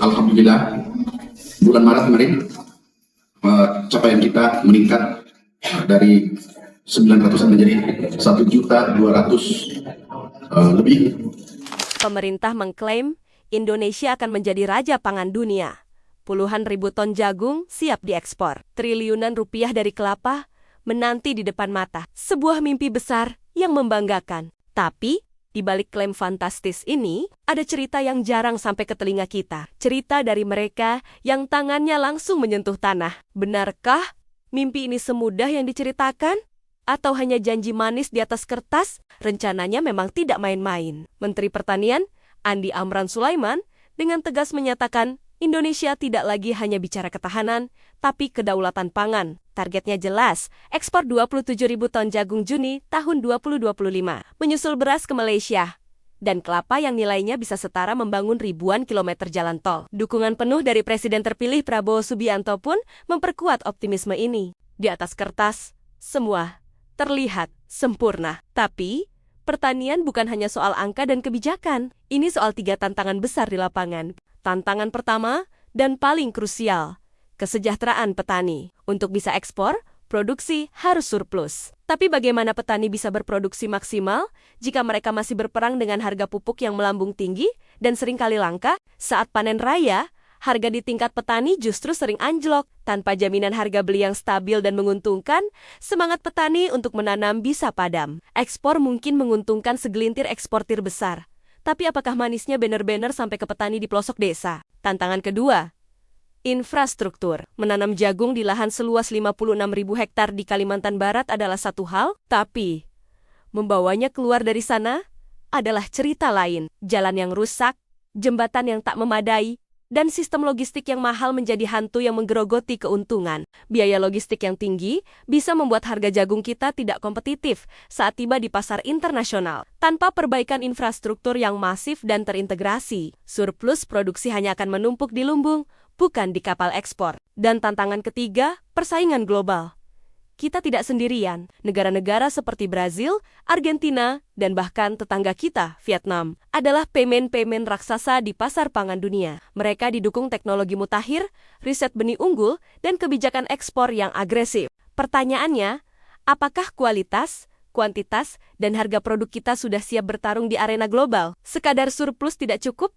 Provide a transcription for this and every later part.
Alhamdulillah, bulan Maret kemarin capaian kita meningkat dari 900 menjadi 1.200.000 lebih. Pemerintah mengklaim Indonesia akan menjadi raja pangan dunia. Puluhan ribu ton jagung siap diekspor. Triliunan rupiah dari kelapa menanti di depan mata. Sebuah mimpi besar yang membanggakan. Tapi, di balik klaim fantastis ini, ada cerita yang jarang sampai ke telinga kita. Cerita dari mereka yang tangannya langsung menyentuh tanah. Benarkah mimpi ini semudah yang diceritakan? Atau hanya janji manis di atas kertas? Rencananya memang tidak main-main. Menteri Pertanian, Andi Amran Sulaiman, dengan tegas menyatakan Indonesia tidak lagi hanya bicara ketahanan, tapi kedaulatan pangan. Targetnya jelas, ekspor 27.000 ton jagung Juni tahun 2025, menyusul beras ke Malaysia, dan kelapa yang nilainya bisa setara membangun ribuan kilometer jalan tol. Dukungan penuh dari Presiden terpilih Prabowo Subianto pun memperkuat optimisme ini. Di atas kertas, semua terlihat sempurna. Tapi, pertanian bukan hanya soal angka dan kebijakan. Ini soal 3 tantangan besar di lapangan. Tantangan pertama dan paling krusial, kesejahteraan petani. Untuk bisa ekspor, produksi harus surplus. Tapi bagaimana petani bisa berproduksi maksimal jika mereka masih berperang dengan harga pupuk yang melambung tinggi dan seringkali langka? Saat panen raya, harga di tingkat petani justru sering anjlok. Tanpa jaminan harga beli yang stabil dan menguntungkan, semangat petani untuk menanam bisa padam. Ekspor mungkin menguntungkan segelintir eksportir besar. Tapi apakah manisnya benar-benar sampai ke petani di pelosok desa? Tantangan kedua, infrastruktur. Menanam jagung di lahan seluas 56.000 hektar di Kalimantan Barat adalah satu hal, tapi membawanya keluar dari sana adalah cerita lain. Jalan yang rusak, jembatan yang tak memadai, dan sistem logistik yang mahal menjadi hantu yang menggerogoti keuntungan. Biaya logistik yang tinggi bisa membuat harga jagung kita tidak kompetitif saat tiba di pasar internasional. Tanpa perbaikan infrastruktur yang masif dan terintegrasi, surplus produksi hanya akan menumpuk di lumbung, bukan di kapal ekspor. Dan tantangan ketiga, persaingan global. Kita tidak sendirian. Negara-negara seperti Brazil, Argentina, dan bahkan tetangga kita, Vietnam, adalah pemen-pemen raksasa di pasar pangan dunia. Mereka didukung teknologi mutakhir, riset benih unggul, dan kebijakan ekspor yang agresif. Pertanyaannya, apakah kualitas, kuantitas, dan harga produk kita sudah siap bertarung di arena global? Sekadar surplus tidak cukup.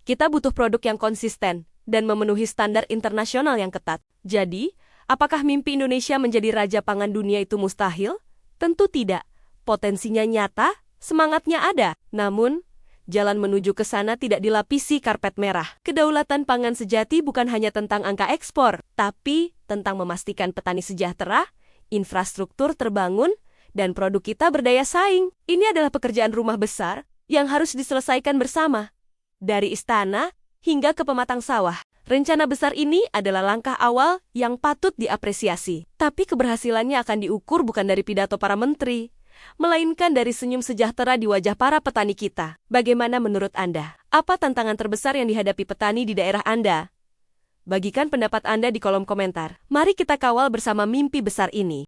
Kita butuh produk yang konsisten dan memenuhi standar internasional yang ketat. Jadi, apakah mimpi Indonesia menjadi raja pangan dunia itu mustahil? Tentu tidak. Potensinya nyata, semangatnya ada. Namun, jalan menuju ke sana tidak dilapisi karpet merah. Kedaulatan pangan sejati bukan hanya tentang angka ekspor, tapi tentang memastikan petani sejahtera, infrastruktur terbangun, dan produk kita berdaya saing. Ini adalah pekerjaan rumah besar yang harus diselesaikan bersama. Dari istana hingga ke pematang sawah. Rencana besar ini adalah langkah awal yang patut diapresiasi. Tapi keberhasilannya akan diukur bukan dari pidato para menteri, melainkan dari senyum sejahtera di wajah para petani kita. Bagaimana menurut Anda? Apa tantangan terbesar yang dihadapi petani di daerah Anda? Bagikan pendapat Anda di kolom komentar. Mari kita kawal bersama mimpi besar ini.